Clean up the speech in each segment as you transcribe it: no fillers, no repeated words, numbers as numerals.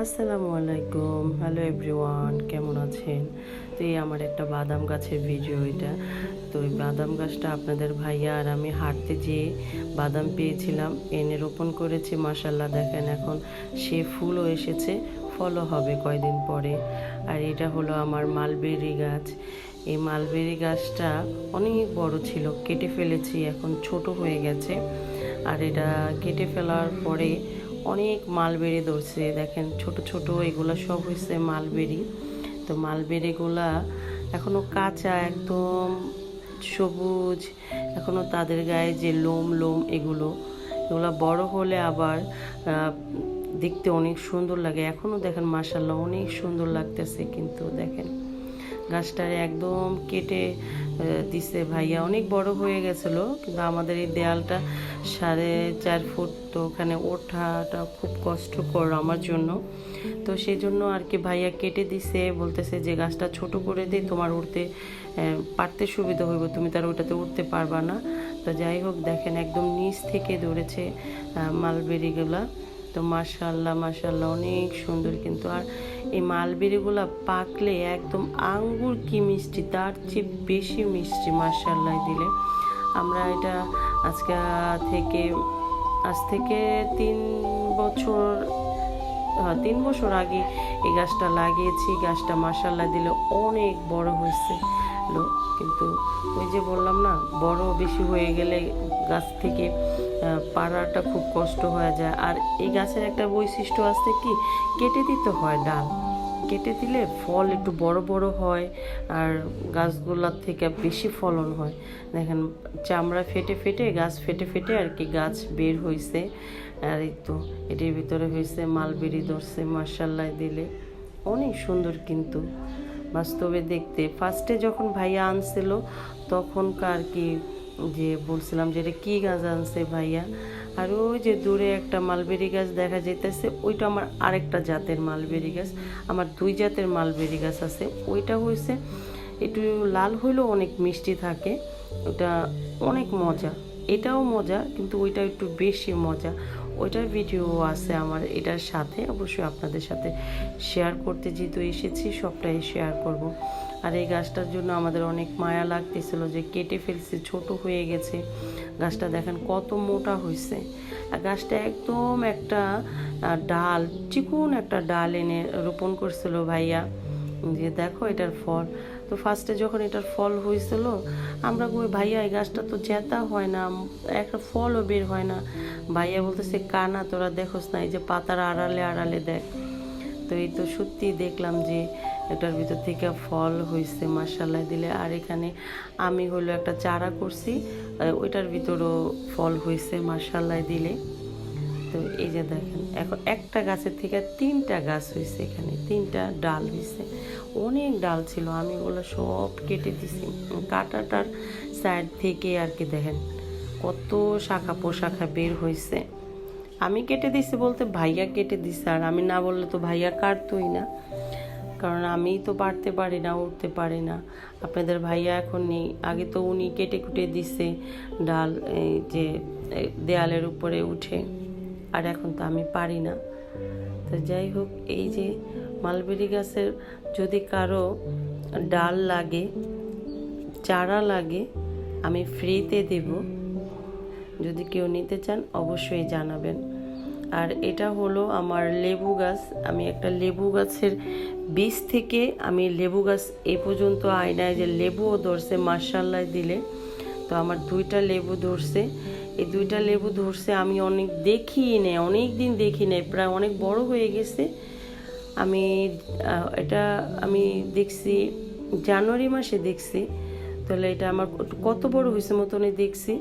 আসসালামু আলাইকুম, hello everyone, কেমন আছেন? তো এই আমার একটা বাদাম গাছের ভিডিও এটা। তো এই বাদাম গাছটা আপনাদের ভাইয়া আর আমি হাঁটতে যেয়ে বাদাম পেয়েছিলাম, এনে রোপণ করেছি। মাশাল্লাহ দেখেন এখন সে ফুলও এসেছে, ফলও হবে কয়দিন পরে। আর এটা হলো আমার মালবেরি গাছ। এই মালবেরি গাছটা অনেক বড় ছিল, কেটে ফেলেছি, এখন ছোট হয়ে গেছে। আর এটা কেটে ফেলার পরে অনেক মালবেরি ধরছে, দেখেন ছোট ছোট এগুলা সব হয়েছে মালবেরি। তো মালবেরিগুলা এখনো কাঁচা, একদম সবুজ, এখনো তাদের গায়ে যে লোম লোম এগুলো বড় হলে আবার দেখতে অনেক সুন্দর লাগে। এখনো দেখেন মাশাআল্লাহ অনেক সুন্দর লাগতেছে। কিন্তু দেখেন গাছটারে একদম কেটে দিছে ভাইয়া, অনেক বড় হয়ে গেছিলো। কিন্তু আমাদের এই দেয়ালটা 4.5 ফুট, তো ওখানে ওঠাটা খুব কষ্টকর আমার জন্য। তো সেই জন্য আর কি ভাইয়া কেটে দিছে, বলতেছে যে গাছটা ছোট করে দে, তোমার উঠতে পারতে সুবিধা হইব, তুমি তার ওটাতে উঠতে পারবা না। তো যাই হোক দেখেন একদম নিচ থেকে ধরেছে মালবেরিগুলা। তো মাশাআল্লাহ মাশাআল্লাহ অনেক সুন্দর। কিন্তু আর এই মালবেরিগুলা পাকলে একদম আঙ্গুর কি মিষ্টি, তার চেয়ে বেশি মিষ্টি মাশাআল্লাহ দিলে। আমরা এটা আজ থেকে 3 বছর, 3 বছর আগে এই গাছটা লাগিয়েছি। গাছটা মাশাআল্লাহ দিলে অনেক বড় হয়েছে। কিন্তু ওই যে বললাম না, বড় বেশি হয়ে গেলে গাছ থেকে পাড়াটা খুব কষ্ট হয়ে যায়। আর এই গাছের একটা বৈশিষ্ট্য আছে কি, কেটে দিতে হয় ডাল, কেটে দিলে ফল একটু বড় বড় হয় আর গাছগুলোর থেকে বেশি ফলন হয়। দেখেন চামড়া ফেটে ফেটে গাছ ফেটে ফেটে আর কি গাছ বের হয়েছে। আর এই তো এটির ভিতরে হয়েছে মালবেরি ধরছে মাশাআল্লাহ দিলে অনেক সুন্দর। কিন্তু বাস্তবে দেখতে ফার্স্টে যখন ভাইয়া আনছিল তখনকার কি যে বলছিলাম যে এটা কী গাছ আনছে ভাইয়া, আর ওই যে দূরে একটা মালবেরি গাছ দেখা যাইতেছে, ওইটা আমার আরেকটা জাতের মালবেরি গাছ। আমার 2 জাতের মালবেরি গাছ আছে। ওইটা হয়েছে একটু লাল হইলেও অনেক মিষ্টি থাকে, ওটা অনেক মজা। এটাও মজা, কিন্তু ওইটা একটু বেশি মজা। ওইটার ভিডিও আছে আমার এটার সাথে, অবশ্যই আপনাদের সাথে শেয়ার করতে যেহেতু এসেছি সবটাই শেয়ার করব। আর এই গাছটার জন্য আমাদের অনেক মায়া লাগতেছিল যে কেটে ফেলছে, ছোট হয়ে গেছে। গাছটা দেখেন কত মোটা হয়েছে। আর গাছটা একদম একটা ডাল, চিকন একটা ডাল এনে রোপণ করছিল ভাইয়া, যে দেখো এটার ফল। তো ফার্স্টে যখন এটার ফল হয়েছিল আমরা কই ভাইয়া এই গাছটা তো জেতা হয় না, একটা ফলও বের হয় না। ভাইয়া বলতেছে কানা তোরা দেখোস না, এই যে পাতার আড়ালে আড়ালে দেখ। তো এই তো সত্যি দেখলাম যে এটার ভিতর থেকে ফল হয়েছে মাশাআল্লাহ দিলে। আর এখানে আমি হলো একটা চারা করছি, ওইটার ভিতরও ফল হয়েছে মাশাআল্লাহ দিলে। তো এই যে দেখেন এখন একটা গাছের থেকে 3টা গাছ হয়েছে, এখানে 3টা ডাল হয়েছে। অনেক ডাল ছিল, আমি ওগুলো সব কেটে দিছি কাটাটার সাইড থেকে আর কি। দেখেন কত শাখা পোশাখা বের হয়েছে। আমি কেটে দিছি বলতে ভাইয়া কেটে দিছে, আর আমি না বললে তো ভাইয়া কাটতোই না, কারণ আমি তো পারতে পারি না, উঠতে পারি না। আপনাদের ভাইয়া এখন নেই, আগে তো উনি কেটে কুটে দিছে ডাল, এই যে দেয়ালের উপরে উঠে। আর এখন তো আমি পারি না। তো যাই হোক, এই যে মালবেরি গাছের যদি কারো ডাল লাগে, চারা লাগে, আমি ফ্রিতে দেব, যদি কেউ নিতে চান অবশ্যই জানাবেন। আর এটা হলো আমার লেবু গাছ। আমি একটা লেবু গাছের বীজ থেকে আমি লেবু গাছ এই পর্যন্ত আয়নায় যে লেবুও ধরছে মাশাআল্লাহ দিলে। তো আমার 2টা লেবু ধরছে। এই 2টা লেবু ধরছে আমি অনেক অনেক দিন দেখি নেই, প্রায় অনেক বড় হয়ে গেছে। এটা আমি দেখছি জানুয়ারি মাসে দেখছি। তাহলে এটা আমার কত বড় হয়েছে মতনই দেখছি।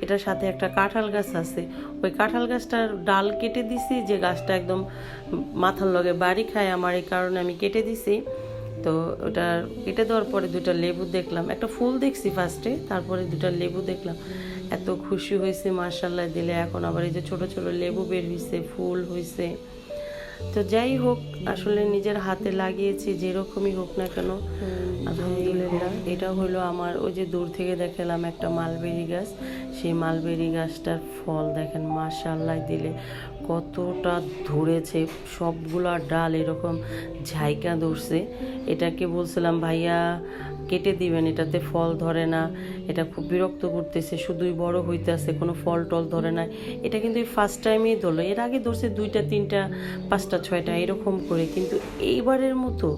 এটার সাথে একটা কাঁঠাল গাছ আছে, ওই কাঁঠাল গাছটার ডাল কেটে দিছি, যে গাছটা একদম মাথার লগে বাড়ি খায় আমার, এই কারণে আমি কেটে দিছি। তো ওটা কেটে দেওয়ার পরে 2টা লেবু দেখলাম, একটা ফুল দেখছি ফার্স্টে, তারপরে 2টা লেবু দেখলাম, এত খুশি হয়েছে মাশাআল্লাহ দিলে। এখন আবার এই যে ছোট ছোট লেবু বের হয়েছে, ফুল হয়েছে। তো যাই হোক, আসলে নিজের হাতে লাগিয়েছি, যেরকমই হোক না কেন আলহামদুলিল্লাহ। এটা হলো আমার ওই যে দূর থেকে দেখালাম একটা মালবেরি গাছ, সেই মালবেরি গাছটার ফল দেখেন মাশাআল্লাহ দিলে কতটা ধরেছে, সবগুলা ডাল এরকম ঝাইকা ধরছে। এটাকে বলছিলাম ভাইয়া কেটে দিবেন, এটাতে ফল ধরে না, এটা খুব বিরক্ত করতেছে, শুধুই বড় হইতেছে, কোনো ফল টল ধরে না। এটা কিন্তু এই ফার্স্ট টাইমেই ধরলো, এর আগে ধরছে 2টা 3টা 5টা 6টা এরকম করে, কিন্তু এইবারের মতো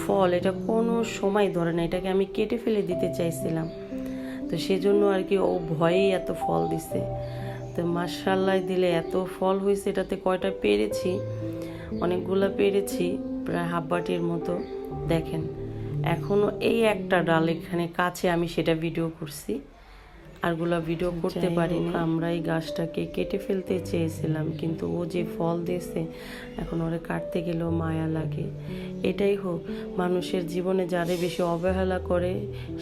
ফল এটা কোনো সময় ধরে না। এটাকে আমি কেটে ফেলে দিতে চাইছিলাম, তো সেজন্য আর কি ও ভয়েই এত ফল দিছে। তো মাশাআল্লাহ দিলে এত ফল হয়েছে, এটাতে কয়টা পেরেছি, অনেকগুলা পেরেছি, প্রায় হাফ বাটির মতো। দেখেন এখনো এই একটা ডাল এখানে কাছে, আমি সেটা ভিডিও করছি, আরগুলা ভিডিও করতে পারিনি। আমরা এই গাছটাকে কেটে ফেলতে চেয়েছিলাম, কিন্তু ও যে ফল দিয়েছে এখন ওরে কাটতে গেলেও মায়া লাগে। এটাই হোক, মানুষের জীবনে যারে বেশি অবহেলা করে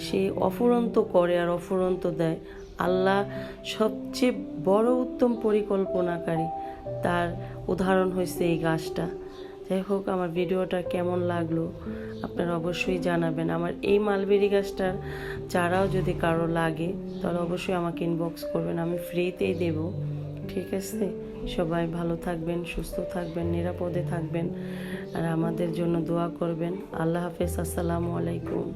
সে অফুরন্ত করে আর অফুরন্ত দেয়। আল্লাহ সবচেয়ে বড় উত্তম পরিকল্পনাকারী, তার উদাহরণ হয়েছে এই গাছটা। যাই হোক, আমার ভিডিওটা কেমন লাগলো আপনারা অবশ্যই জানাবেন। আমার এই মালবেরি গাছটার চারাও যদি কারো লাগে তাহলে অবশ্যই আমাকে ইনবক্স করবেন, আমি ফ্রিতেই দেব। ঠিক আছে, সবাই ভালো থাকবেন, সুস্থ থাকবেন, নিরাপদে থাকবেন, আর আমাদের জন্য দোয়া করবেন। আল্লাহ হাফেজ, আসসালামু আলাইকুম।